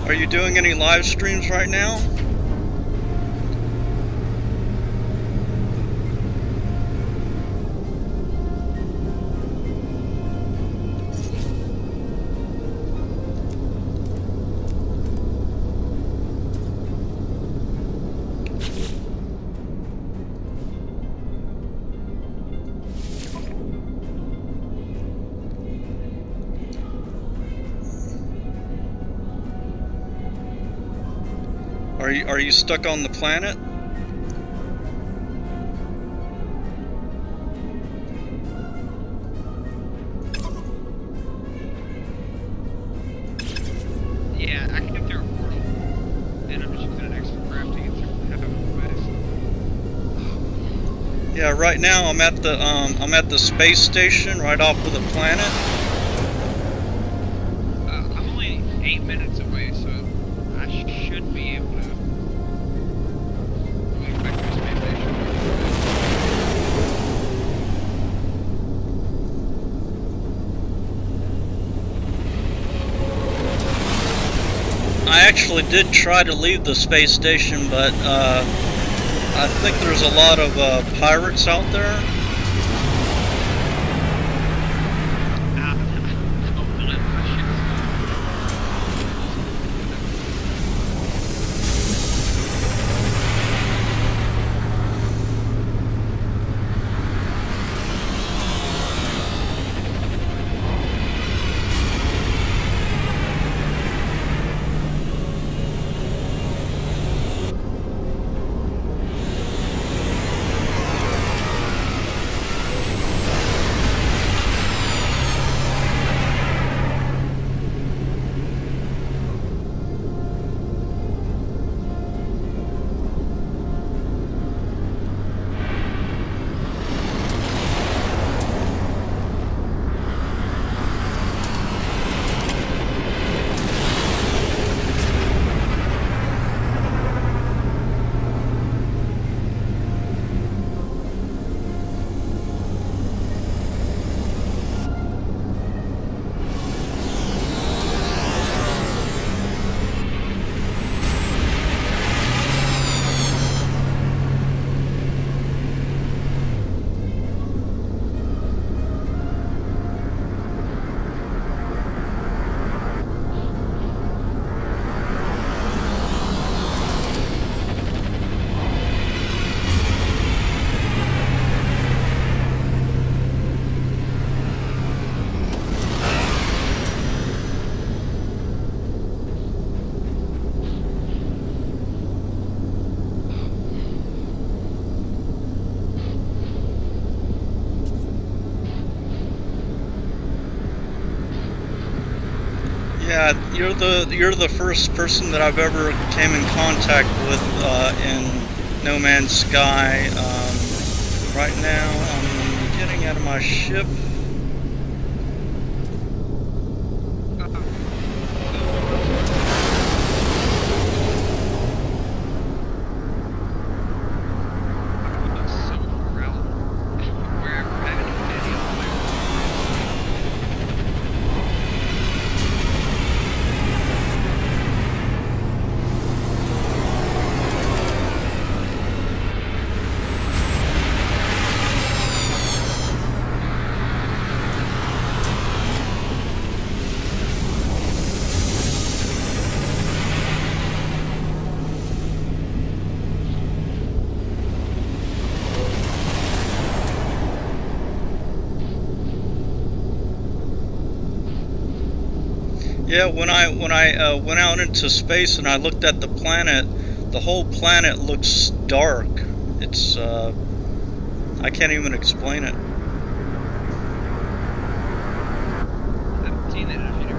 Are you doing any live streams right now? Are you stuck on the planet? Yeah, I can get through a portal, and I'm just using an extra craft to get through half of the base. Yeah, right now I'm at the space station right off of the planet. I'm only 8 minutes away, so I should be able to make back to the space station. I actually did try to leave the space station, but I think there's a lot of pirates out there. Yeah, you're the first person that I've ever came in contact with in No Man's Sky. Right now, I'm getting out of my ship. Yeah, when I went out into space and I looked at the planet, the whole planet looks dark. It's I can't even explain it. I've seen it. I've seen it.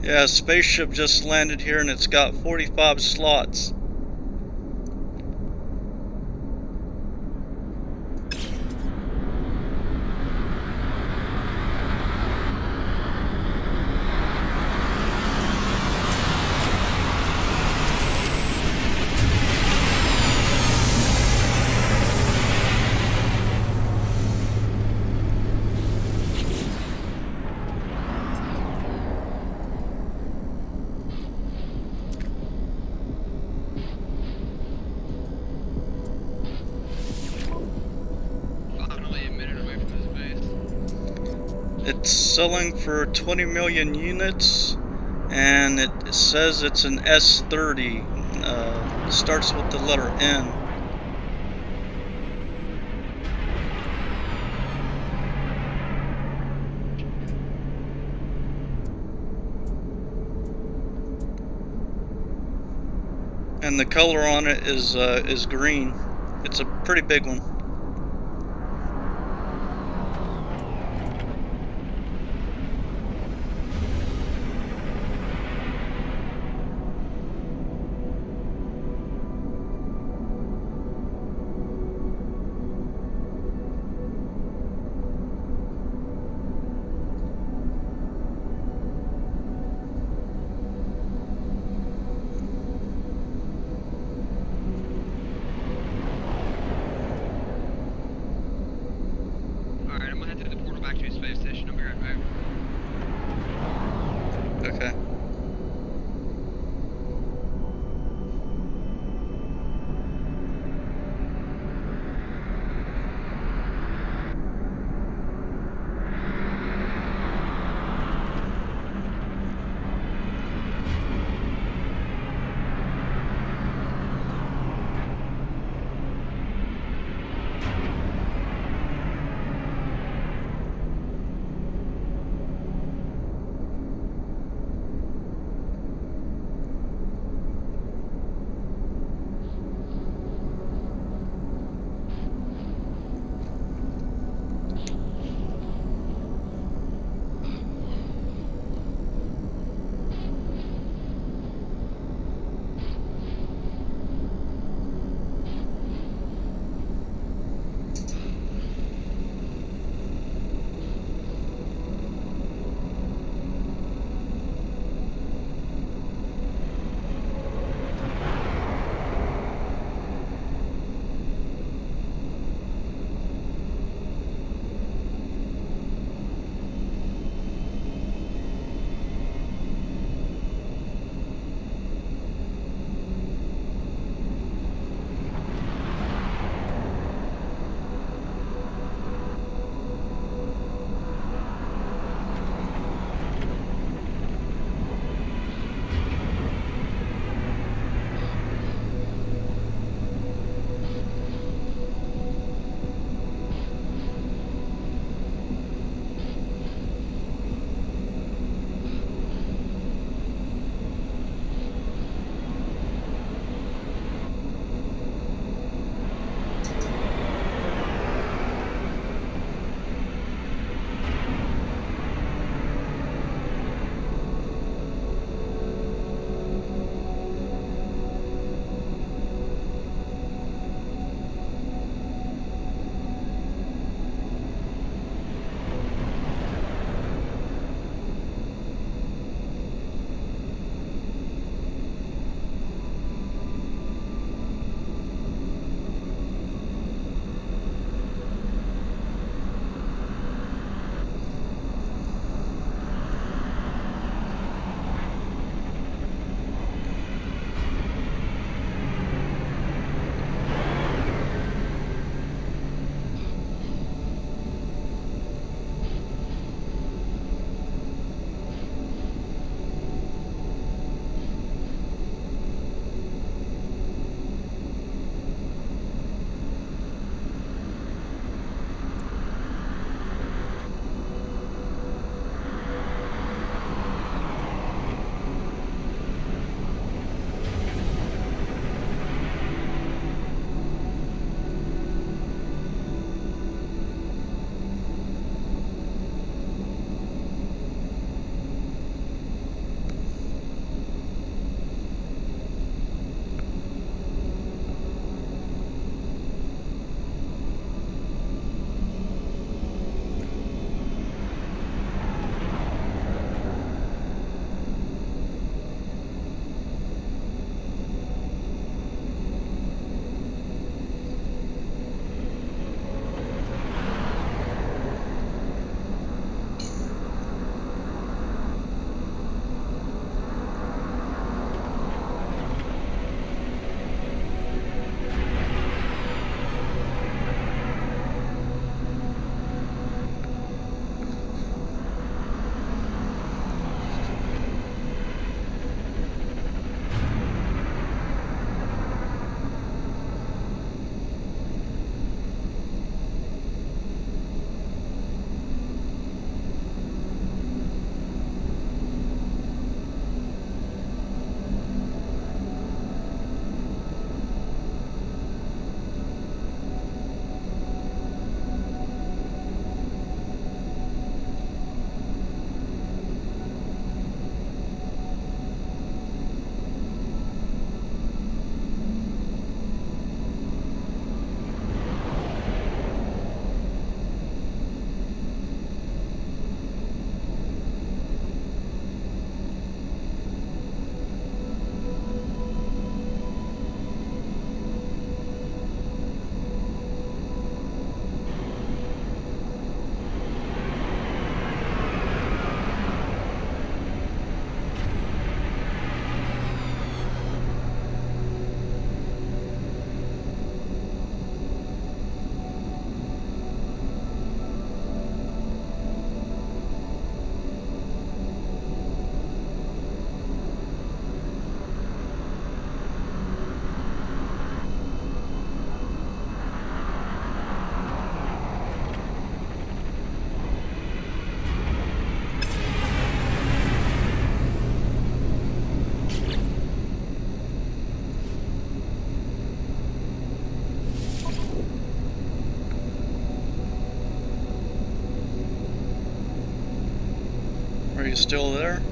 Yeah, a spaceship just landed here and it's got 45 slots. Finally a minute away from this base. It's selling for 20 million units, and it says it's an S30. Starts with the letter N. And the color on it is green. It's a pretty big one. Are you still there?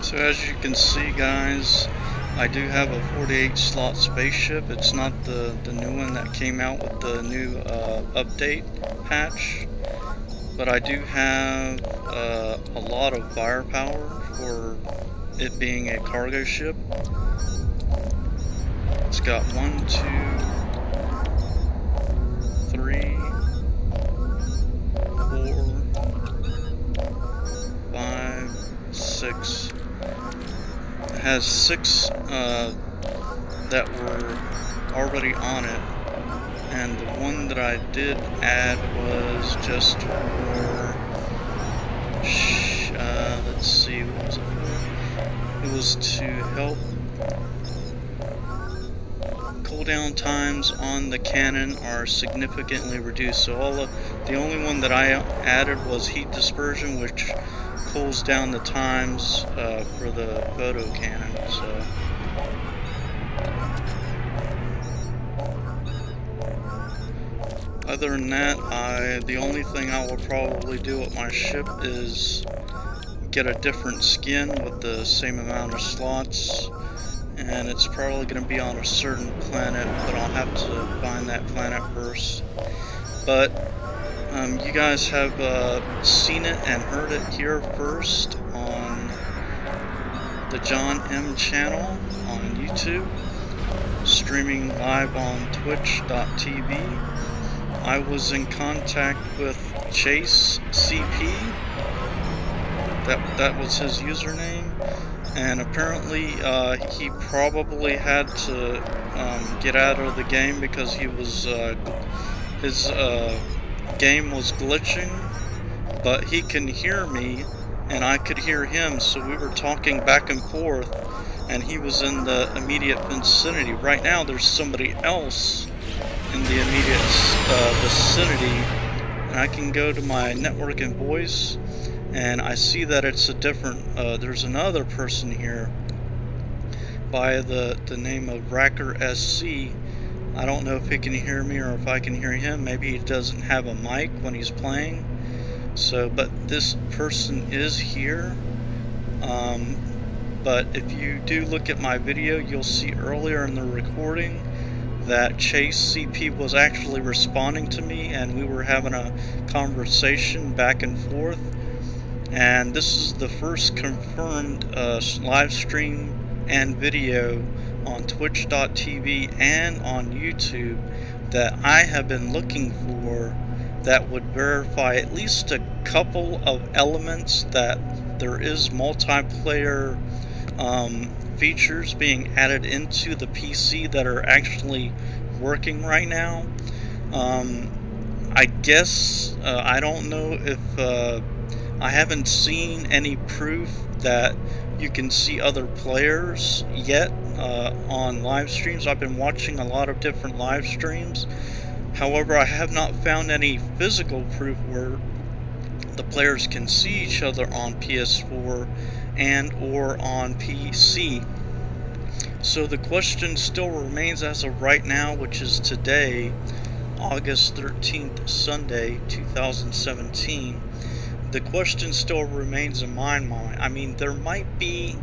So as you can see, guys, I do have a 48 slot spaceship. It's not the new one that came out with the new update patch, but I do have a lot of firepower for it being a cargo ship. It's got 1, 2, 3, 4, 5, 6. It has 6 that were already on it, and the one that I did add was just for, let's see, what was it for? It was to help cooldown times on the cannon are significantly reduced. So the only one that I added was heat dispersion, which cools down the times for the photo cannon. So other than that, the only thing I will probably do with my ship is get a different skin with the same amount of slots, and it's probably going to be on a certain planet, but I'll have to find that planet first. But you guys have seen it and heard it here first on the John M channel on YouTube, streaming live on twitch.tv. I was in contact with Chase CP, that was his username, and apparently he probably had to get out of the game because he was his game was glitching, but he can hear me and I could hear him, so we were talking back and forth, and he was in the immediate vicinity. Right now there's somebody else in the immediate vicinity, and I can go to my network and voice, and I see that it's a different, there's another person here by the name of Racker SC. I don't know if he can hear me or if I can hear him. Maybe he doesn't have a mic when he's playing. So, but this person is here. But if you do look at my video, you'll see earlier in the recording that Chase CP was actually responding to me, and we were having a conversation back and forth. And this is the first confirmed live stream and video on twitch.tv and on YouTube that I have been looking for, that would verify at least a couple of elements that there is multiplayer features being added into the PC that are actually working right now. I guess I don't know if I haven't seen any proof that you can see other players yet on live streams. I've been watching a lot of different live streams. However, I have not found any physical proof where the players can see each other on PS4 and or on PC. So the question still remains as of right now, which is today, August 13th, Sunday, 2017. The question still remains in my mind. I mean, there might be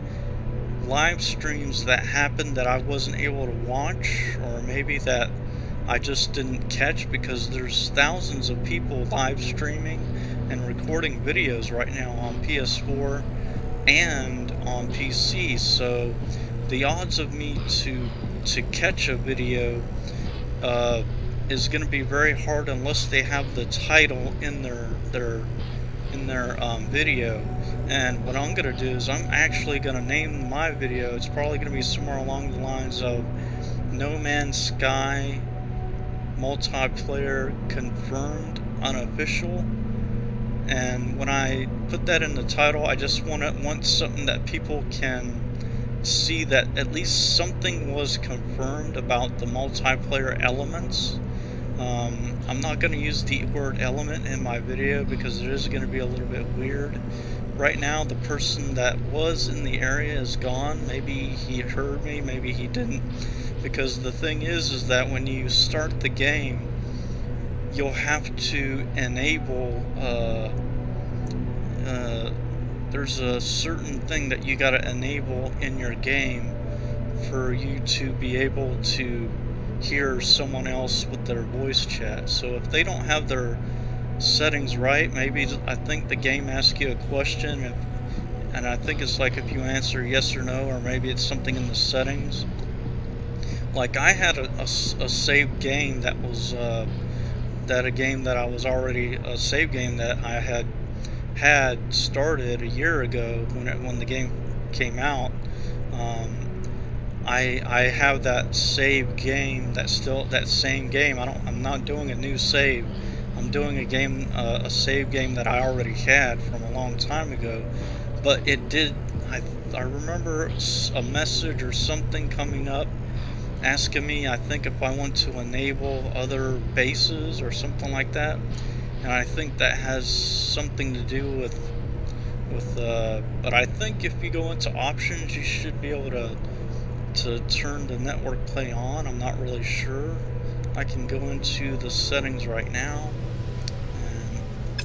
live streams that happened that I wasn't able to watch, or maybe that I just didn't catch, because there's thousands of people live streaming and recording videos right now on PS4 and on PC. So the odds of me to catch a video is going to be very hard unless they have the title in their video. And what I'm going to do is I'm actually going to name my video. It's probably going to be somewhere along the lines of No Man's Sky multiplayer confirmed unofficial. And when I put that in the title, I just want something that people can see, that at least something was confirmed about the multiplayer elements. I'm not going to use the word element in my video because it is going to be a little bit weird. Right now, the person that was in the area is gone. Maybe he heard me, maybe he didn't. Because the thing is that when you start the game, you'll have to enable, there's a certain thing that you got to enable in your game for you to be able to hear someone else with their voice chat. So if they don't have their settings right, maybe I think the game asks you a question, and I think it's like if you answer yes or no, or maybe it's something in the settings. Like I had a saved game that was a game that I was already a save game that I had started a year ago when the game came out. I have that save game, that same game. I'm not doing a new save. I'm doing a save game that I already had from a long time ago. But it did. I remember a message or something coming up asking me, I think, if I want to enable other bases or something like that. And I think that has something to do with but I think if you go into options, you should be able to turn the network play on. I'm not really sure. I can go into the settings right now and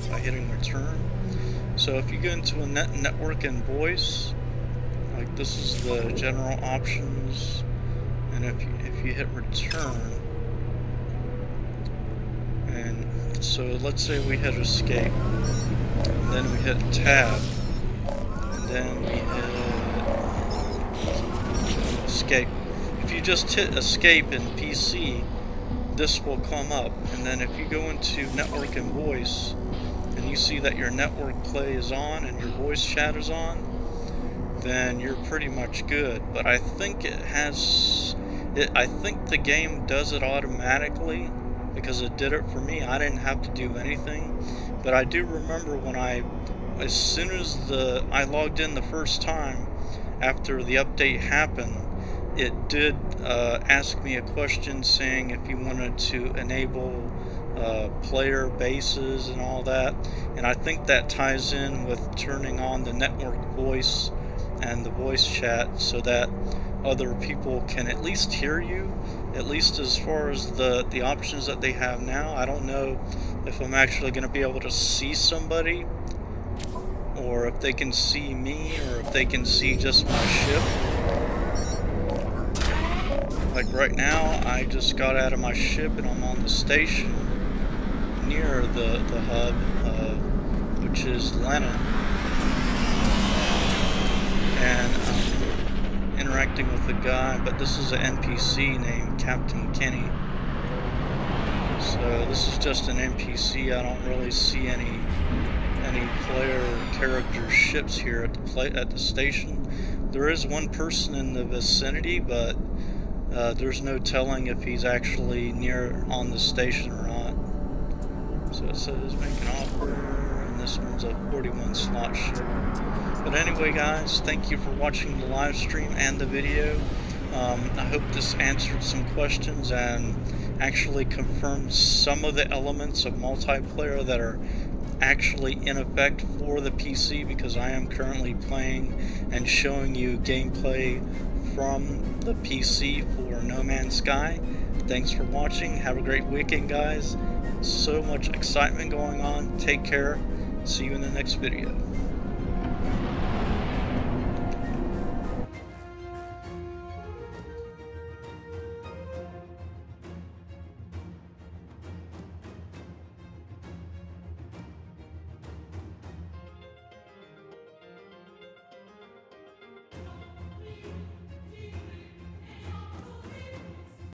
by hitting return. So if you go into a network and voice, like this is the general options, and if you hit return, and so let's say we hit escape, and then we hit tab, and then we hit escape. If you just hit escape in PC, this will come up. And then if you go into network and voice, and you see that your network play is on and your voice chat is on, then you're pretty much good. But I think I think the game does it automatically, because it did it for me. I didn't have to do anything. But I do remember when as soon as I logged in the first time after the update happened, it did ask me a question saying if you wanted to enable player bases and all that. And I think that ties in with turning on the network voice and the voice chat so that other people can at least hear you, at least as far as the options that they have now. I don't know if I'm actually going to be able to see somebody, or if they can see me, or if they can see just my ship. Like right now, I just got out of my ship and I'm on the station near the hub, which is Lennon. And I'm interacting with a guy, but this is an NPC named Captain Kenny. So this is just an NPC. I don't really see any player character ships here at the station. There is one person in the vicinity, but there's no telling if he's actually on the station or not. So it says make an offer, and this one's a 41 slot ship. But anyway, guys, thank you for watching the live stream and the video. I hope this answered some questions, and actually confirm some of the elements of multiplayer that are actually in effect for the PC, because I am currently playing and showing you gameplay from the PC for No Man's Sky. Thanks for watching. Have a great weekend, guys. So much excitement going on. Take care. See you in the next video.